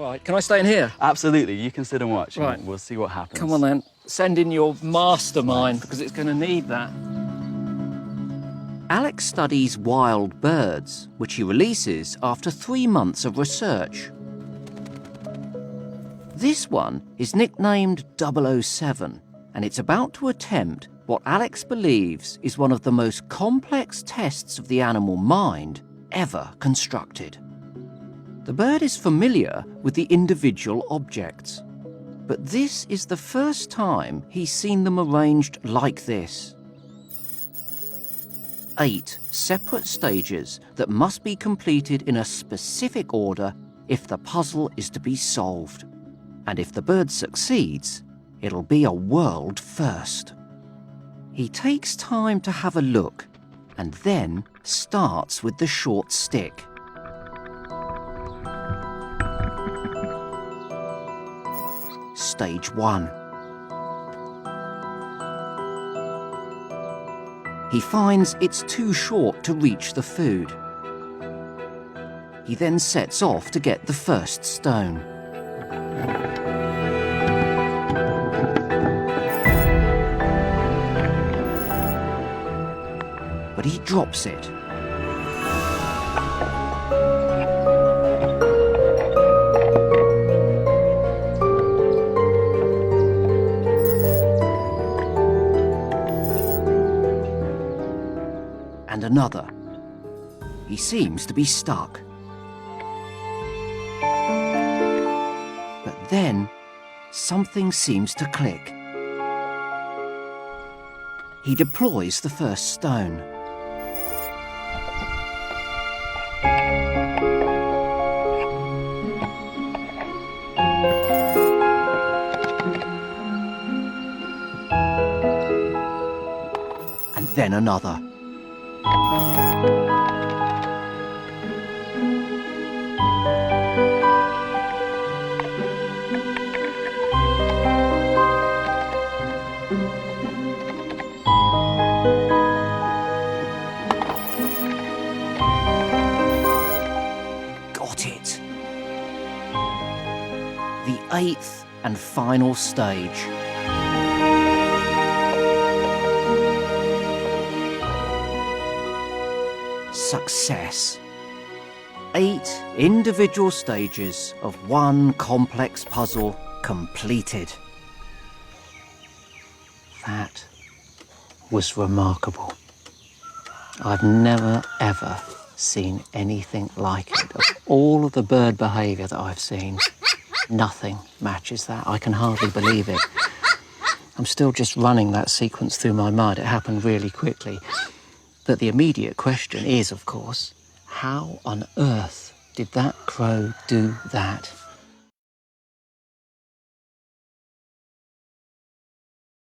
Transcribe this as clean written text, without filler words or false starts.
Right, can I stay in here? Absolutely, you can sit and watch. Right. And we'll see what happens. Come on then. Send in your mastermind, because it's going to need that. Alex studies wild birds, which he releases after 3 months of research. This one is nicknamed 007, and it's about to attempt what Alex believes is one of the most complex tests of the animal mind ever constructed. The bird is familiar with the individual objects, but this is the first time he's seen them arranged like this. 8 separate stages that must be completed in a specific order if the puzzle is to be solved. And if the bird succeeds, it'll be a world first. He takes time to have a look and then starts with the short stick. Stage 1. He finds it's too short to reach the food. He then sets off to get the first stone. But he drops it. And another. He seems to be stuck. But then, something seems to click. He deploys the first stone. And then another. Got it. The 8th and final stage. Success. 8 individual stages of one complex puzzle completed. That was remarkable. I've never, ever seen anything like it. Of all of the bird behaviour that I've seen, nothing matches that. I can hardly believe it. I'm still just running that sequence through my mind. It happened really quickly. But the immediate question is, of course, how on earth did that crow do that?